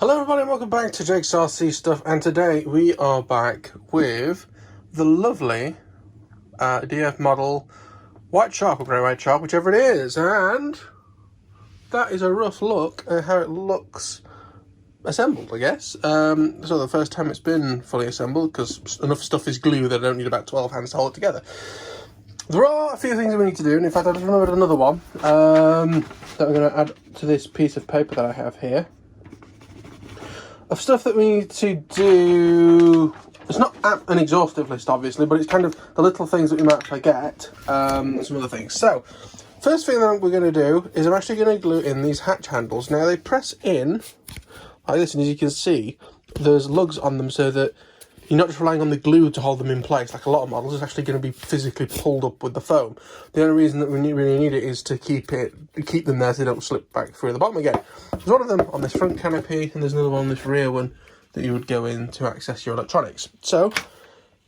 Hello everybody and welcome back to Jake's RC Stuff, and today we are back with the lovely DF model White Shark or Grey White Shark, whichever it is, and that is a rough look at how it looks assembled, I guess. So the first time it's been fully assembled, because enough stuff is glue that I don't need about 12 hands to hold it together. There are a few things we need to do, and in fact I just remembered another one that I'm going to add to this piece of paper that I have here. Of stuff that we need to do. It's not an exhaustive list, obviously, but it's kind of the little things that we might forget, and some other things. So, first thing that we're going to do is I'm actually going to glue in these hatch handles. Now, they press in like this, and as you can see, there's lugs on them so that you're not just relying on the glue to hold them in place. Like a lot of models, it's actually going to be physically pulled up with the foam. The only reason that we really need it is to keep them there so they don't slip back through the bottom again. There's one of them on this front canopy, and there's another one on this rear one that you would go in to access your electronics. So,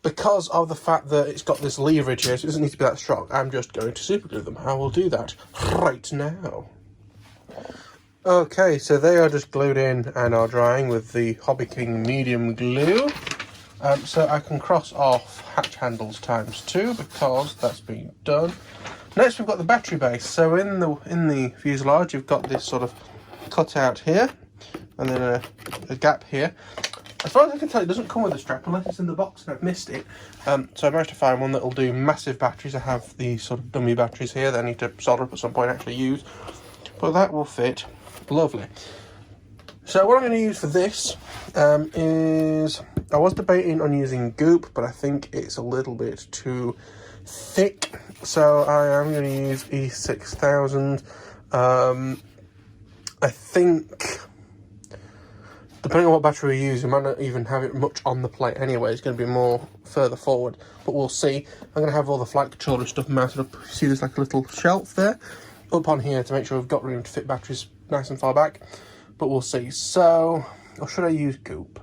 because of the fact that it's got this leverage here, so it doesn't need to be that strong, I'm just going to super glue them. I will do that right now. Okay, so they are just glued in and are drying with the Hobby King medium glue. So I can cross off hatch handles ×2 because that's been done. Next we've got the battery base. So in the fuselage you've got this sort of cutout here, and then a gap here. As far as I can tell, it doesn't come with a strap unless it's in the box and I've missed it. So I managed to find one that will do massive batteries. I have these sort of dummy batteries here that I need to solder up at some point and actually use. But that will fit lovely. So what I'm going to use for this is, I was debating on using goop, but I think it's a little bit too thick. So I am going to use E6000. I think, depending on what battery we use, we might not even have it much on the plate anyway. It's going to be more further forward, but we'll see. I'm going to have all the flight controller stuff mounted up. See, there's like a little shelf there up on here to make sure we've got room to fit batteries nice and far back, but we'll see. So, or should I use goop?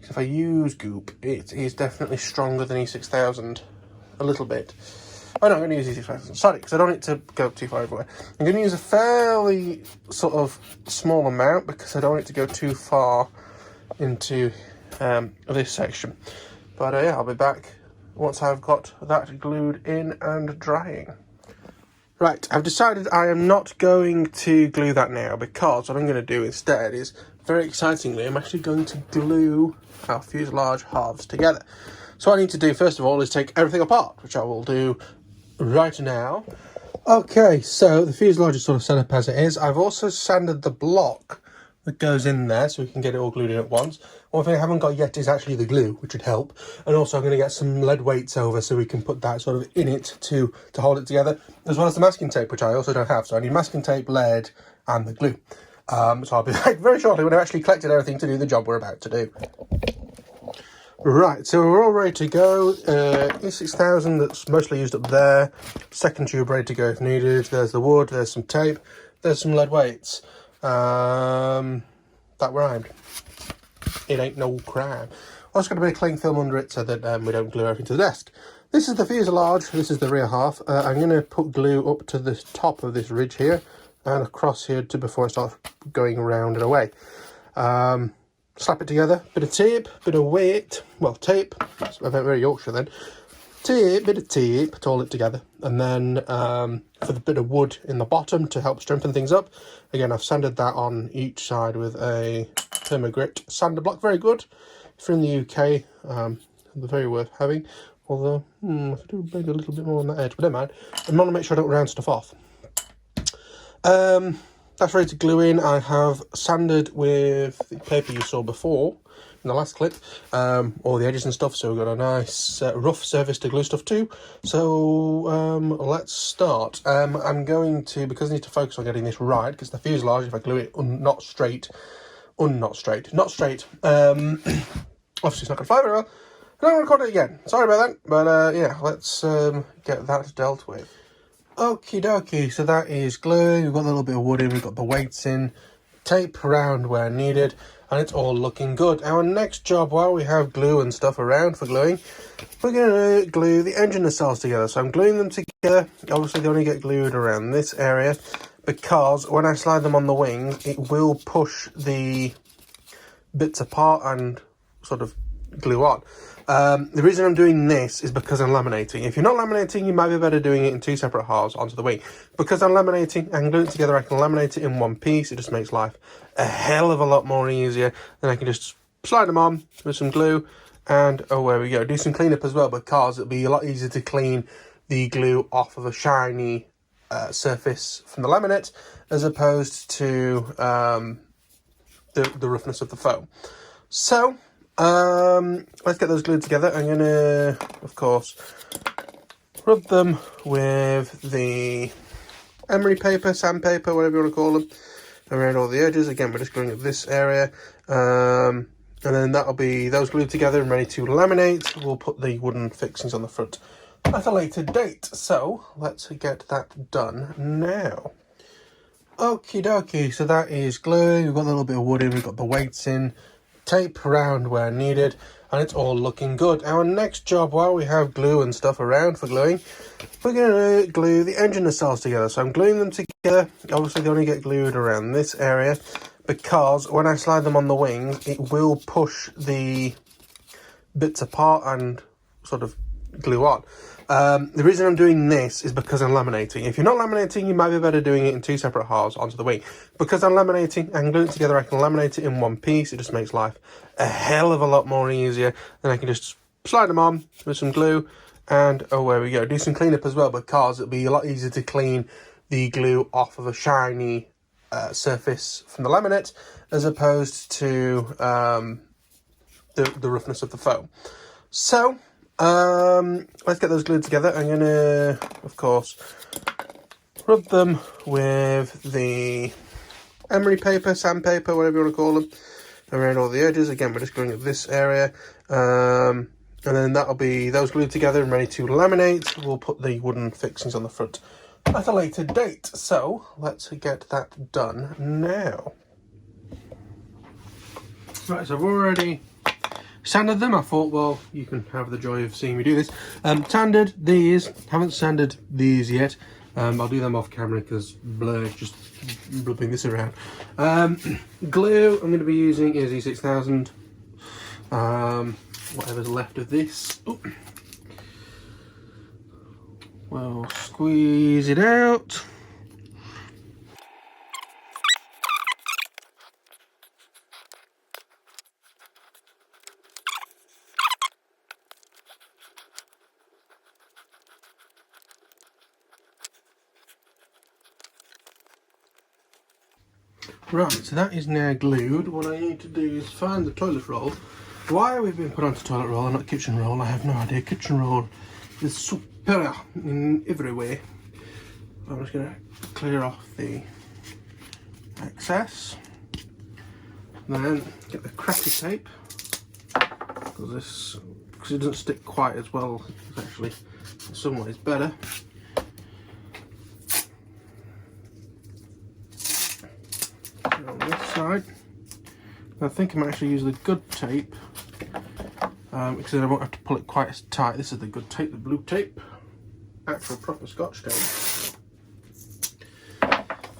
If I use goop, it is definitely stronger than E6000, a little bit. Oh no, I'm going to use E6000, sorry, because I don't want it to go too far everywhere. I'm going to use a fairly sort of small amount because I don't want it to go too far into this section. But yeah, I'll be back once I've got that glued in and drying. Right, I've decided I am not going to glue that now, because what I'm going to do instead is, very excitingly, I'm actually going to glue our fuselage halves together. So what I need to do first of all is take everything apart, which I will do right now. Okay, so the fuselage is sort of set up as it is. I've also sanded the block that goes in there so we can get it all glued in at once. One thing I haven't got yet is actually the glue, which would help. And also I'm going to get some lead weights over so we can put that sort of in it to hold it together, as well as the masking tape, which I also don't have. So I need masking tape, lead, and the glue. So I'll be back very shortly when I've actually collected everything to do the job we're about to do. Right, so we're all ready to go. E6000 that's mostly used up there. Second tube ready to go if needed. There's the wood, there's some tape, there's some lead weights. That rhymed. It ain't no crime. Also got a bit of cling film under it so that we don't glue everything to the desk. This is the fuselage, this is the rear half. I'm going to put glue up to the top of this ridge here and across here to before I start going around and away. Slap it together, bit of tape, bit of weight, well tape, I went very Yorkshire then. Tape, bit of tape to hold it together, and then for the bit of wood in the bottom to help strengthen things up, again I've sanded that on each side with a Thermogrit sander block, very good. If you're in the UK, they're very worth having, although I do maybe a little bit more on that edge, but never mind. I want to make sure I don't round stuff off. That's ready to glue in. I have sanded with the paper you saw before in the last clip, all the edges and stuff, so we've got a nice rough surface to glue stuff to. So let's start. I'm going to, because I need to focus on getting this right, because the fuselage, if I glue it not straight, obviously it's not going to fly very well. And I'm going to record it again. Sorry about that, but yeah, let's get that dealt with. Okie dokie, so that is glue. We've got a little bit of wood in, we've got the weights in, tape around where needed, and it's all looking good. Our next job, while we have glue and stuff around for gluing, we're going to glue the engine nacelles together. So I'm gluing them together. Obviously they only get glued around this area, because when I slide them on the wing, it will push the bits apart and sort of glue on. The reason I'm doing this is because I'm laminating. If you're not laminating, you might be better doing it in two separate halves onto the wing. Because I'm laminating, I can glue it together, I can laminate it in one piece. It just makes life a hell of a lot more easier. Then I can just slide them on with some glue and away we go. Do some cleanup as well, because it'll be a lot easier to clean the glue off of a shiny surface from the laminate as opposed to the roughness of the foam. So let's get those glued together. I'm gonna, of course, rub them with the emery paper, sandpaper, whatever you want to call them, around all the edges. Again, we're just going at this area, and then that'll be those glued together and ready to laminate. We'll put the wooden fixings on the front at a later date. So let's get that done now. Okie dokie, so that is glue. We've got a little bit of wood in, we've got the weights in, tape around where needed, and it's all looking good. Our next job, while we have glue and stuff around for gluing, we're going to glue the engine nacelles together. So I'm gluing them together. Obviously they only get glued around this area, because when I slide them on the wing, it will push the bits apart and sort of glue on. The reason I'm doing this is because I'm laminating. If you're not laminating, you might be better doing it in two separate halves onto the wing. Because I'm laminating, I can glue it together, I can laminate it in one piece. It just makes life a hell of a lot more easier. Then I can just slide them on with some glue and away we go. Do some cleanup as well, because it'll be a lot easier to clean the glue off of a shiny surface from the laminate as opposed to the roughness of the foam. So let's get those glued together. I'm gonna, of course, rub them with the emery paper, sandpaper, whatever you want to call them, around all the edges. Again, we're just going at this area, and then that'll be those glued together and ready to laminate. We'll put the wooden fixings on the front at a later date. So let's get that done now. Right, so I've already sanded them. I thought, well, you can have the joy of seeing me do this. Sanded these, haven't sanded these yet. I'll do them off camera because blur, just rubbing this around. Glue I'm going to be using is E6000. Whatever's left of this. Ooh. We'll squeeze it out. Right, so that is now glued. What I need to do is find the toilet roll. Why we've been put onto toilet roll and not kitchen roll, I have no idea. Kitchen roll is superior in every way. I'm just going to clear off the excess. Then get the cracky tape, because it doesn't stick quite as well. It's actually in some ways better. On this side, I think I might actually use the good tape, because then I won't have to pull it quite as tight. This is the good tape, the blue tape, actual proper Scotch tape,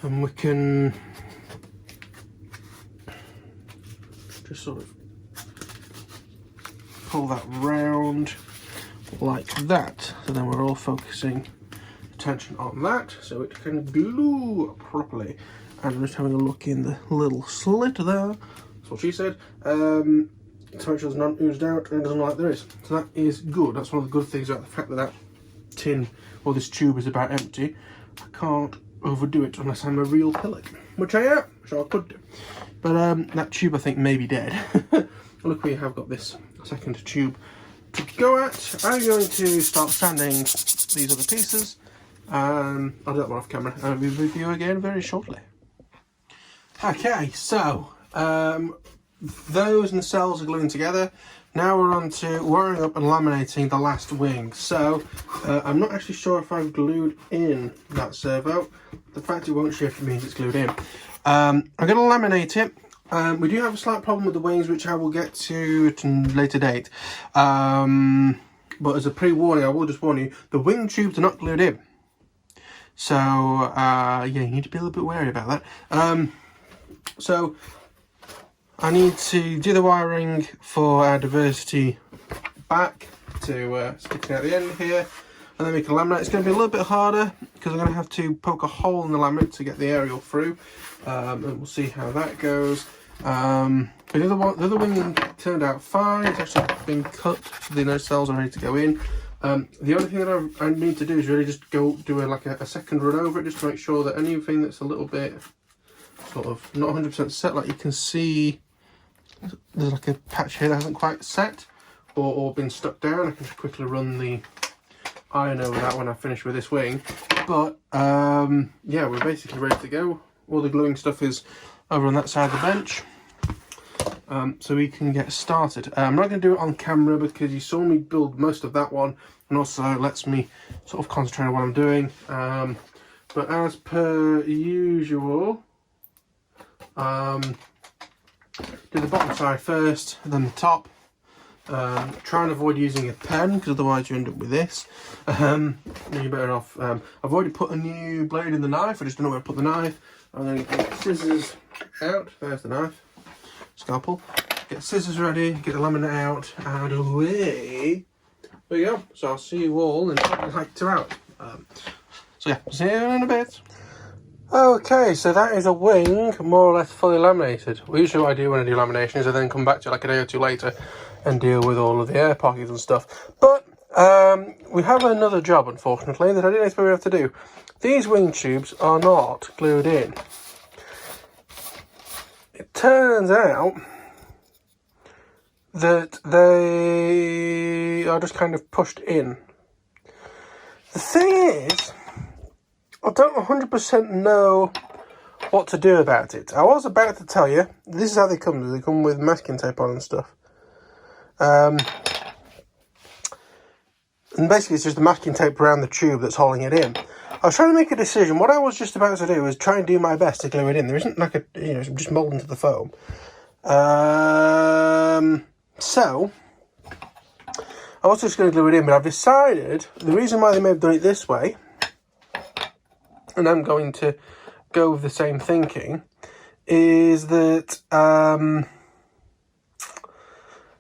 and we can just sort of pull that round like that. So then we're all focusing attention on that, so it can glue properly. And I'm just having a look in the little slit there. That's what she said. To make sure there's none oozed out and it doesn't look like there is. So that is good. That's one of the good things about the fact that that tin or this tube is about empty. I can't overdo it unless I'm a real pillock, which I am, which I could do. But that tube I think may be dead. Look, we have got this second tube to go at. I'm going to start sanding these other pieces. I'll do that one off camera and I'll be with you again very shortly. Okay, so those nacelles are gluing together. Now we're on to wiring up and laminating the last wing. So I'm not actually sure if I've glued in that servo. The fact it won't shift means it's glued in. I'm going to laminate it. We do have a slight problem with the wings, which I will get to at a later date. But as a pre-warning, I will just warn you, the wing tubes are not glued in. So, yeah, you need to be a little bit wary about that. So, I need to do the wiring for our diversity back to sticking out the end here, and then we can laminate. It's going to be a little bit harder because I'm going to have to poke a hole in the laminate to get the aerial through, and we'll see how that goes. But the other wing turned out fine. It's actually been cut, so the nacelles are ready to go in. The only thing that I need to do is really just go do a second run over it, just to make sure that anything that's a little bit sort of not 100% set, like you can see there's like a patch here that hasn't quite set or been stuck down. I can just quickly run the iron over that when I finish with this wing. But yeah, we're basically ready to go. All the gluing stuff is over on that side of the bench, so we can get started. I'm not going to do it on camera because you saw me build most of that one, and also lets me sort of concentrate on what I'm doing. But as per usual, do the bottom side first, then the top. Try and avoid using a pen because otherwise you end up with this. You're better off. I've already put a new blade in the knife. I just don't know where to put the knife. I'm going to get scissors out. There's the knife. Scalpel. Get scissors ready. Get the laminate out. And away we go. So I'll see you all in like 2 hours. So yeah, see you in a bit. Okay, so that is a wing more or less fully laminated. Usually what I do when I do lamination is I then come back to like a day or 2 later and deal with all of the air pockets and stuff. But we have another job, unfortunately, that I didn't expect we have to do. These wing tubes are not glued in. It turns out that they are just kind of pushed in. The thing is, I don't 100% know what to do about it. I was about to tell you, this is how they come. They come with masking tape on and stuff. And basically it's just the masking tape around the tube that's holding it in. I was trying to make a decision. What I was just about to do was try and do my best to glue it in. There isn't like a, just mold into the foam. So I was just going to glue it in, but I've decided the reason why they may have done it this way, and I'm going to go with the same thinking, is that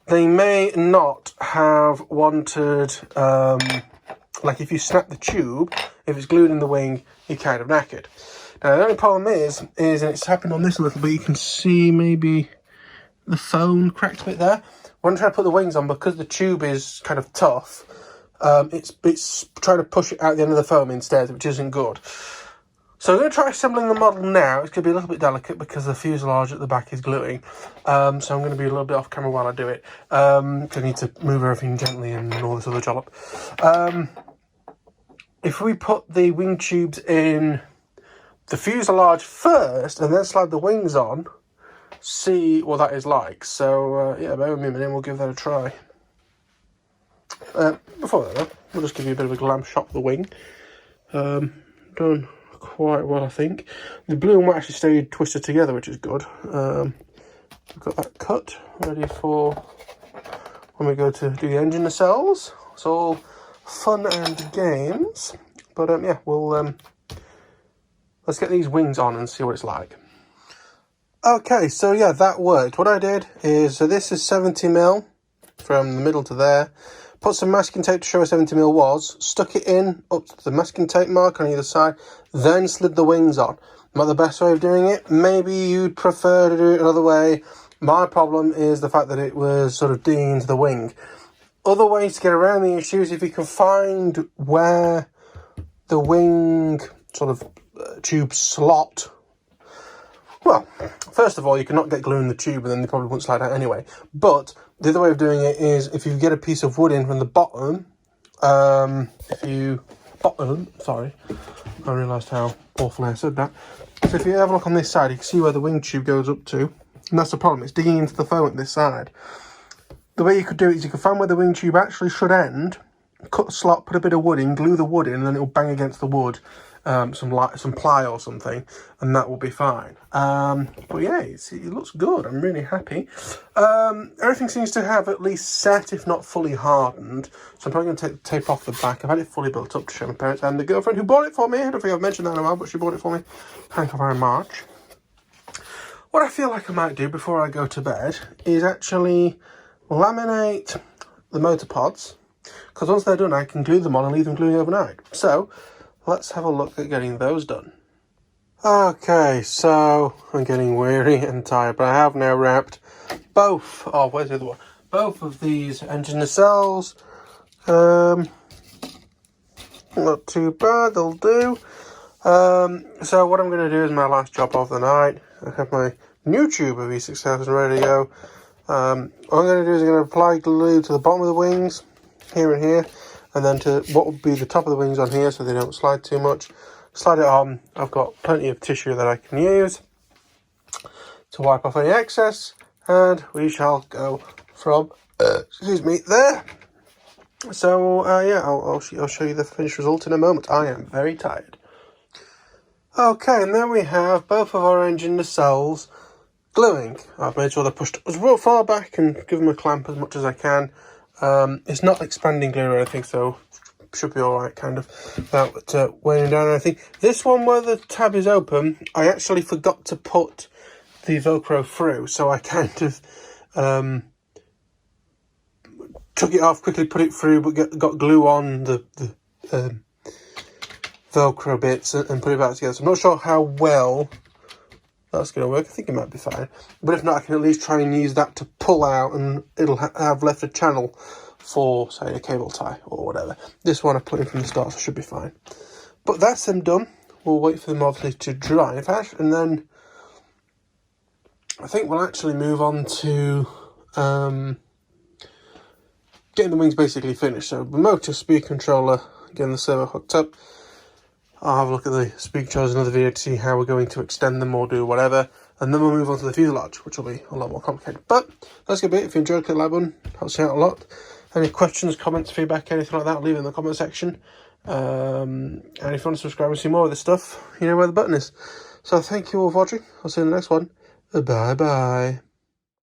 they may not have wanted, like if you snap the tube, if it's glued in the wing, you're kind of knackered. Now the only problem is, and it's happened on this a little bit, you can see maybe the foam cracked a bit there. When I try to put the wings on, because the tube is kind of tough, it's trying to push it out the end of the foam instead, which isn't good. So I'm going to try assembling the model now. It's going to be a little bit delicate because the fuselage at the back is gluing. So I'm going to be a little bit off camera while I do it. I need to move everything gently and all this other jollop. If we put the wing tubes in the fuselage first and then slide the wings on, see what that is like. So yeah, bear with me a minute and we'll give that a try. Before that though, we'll just give you a bit of a glam shot of the wing. Done quite well, I think. The blue and white actually stayed twisted together, which is good. We've got that cut ready for when we go to do the engine nacelles. It's all fun and games, but yeah, we'll let's get these wings on and see what it's like. Okay, so yeah, that worked. What I did is, so this is 70mm from the middle to there. Put some masking tape to show where 70mm was, stuck it in up to the masking tape mark on either side, then slid the wings on. Not the best way of doing it. Maybe you'd prefer to do it another way. My problem is the fact that it was sort of digging into the wing. Other ways to get around the issue is if you can find where the wing sort of tube slot. Well, first of all, you cannot get glue in the tube and then they probably won't slide out anyway. But the other way of doing it is if you get a piece of wood in from the bottom, sorry, I realised how awfully I said that. So if you have a look on this side, you can see where the wing tube goes up to. And that's the problem, it's digging into the foam at this side. The way you could do it is you could find where the wing tube actually should end, cut a slot, put a bit of wood in, glue the wood in, and then it'll bang against the wood some ply or something, and that will be fine. But yeah, it looks good. I'm really happy. Everything seems to have at least set, if not fully hardened. So I'm probably going to take the tape off the back. I've had it fully built up to show my parents and the girlfriend who bought it for me. I don't think I've mentioned that in a while, but she bought it for me. Thank you very much. What I feel like I might do before I go to bed is actually laminate the motor pods, because once they're done I can glue them on and leave them gluing overnight. So let's have a look at getting those done. Okay, so I'm getting weary and tired, but I have now wrapped both, where's the other one? Both of these engine nacelles. Not too bad, they'll do. So what I'm going to do is my last job of the night. I have my new tube of V6000 ready to go. What I'm going to do is I'm going to apply glue to the bottom of the wings, here and here, and then to what would be the top of the wings on here so they don't slide too much. Slide it on. I've got plenty of tissue that I can use to wipe off any excess, and we shall go from, excuse me, there. So, yeah, I'll show you the finished result in a moment. I am very tired. Okay, and there we have both of our engine nacelles gluing. I've made sure they're pushed as far back and give them a clamp as much as I can. It's not expanding glue or anything, so should be alright, kind of, without weighing down or anything. This one where the tab is open, I actually forgot to put the Velcro through, so I kind of took it off, quickly put it through, but got glue on the Velcro bits and put it back together. So I'm not sure how well that's going to work. I think it might be fine, but if not, I can at least try and use that to pull out, and it'll have left a channel for, say, a cable tie or whatever. This one I put in from the start, so it should be fine. But that's them done. We'll wait for them obviously to dry, in fact, and then I think we'll actually move on to getting the wings basically finished. So the motor, speed controller, getting the servo hooked up. I'll have a look at the speed controllers in another video to see how we're going to extend them or do whatever. And then we'll move on to the fuselage, which will be a lot more complicated. But that's going to be it. If you enjoyed, click the like button. Helps me out a lot. Any questions, comments, feedback, anything like that, leave it in the comment section. And if you want to subscribe and see more of this stuff, you know where the button is. So thank you all for watching. I'll see you in the next one. Bye-bye.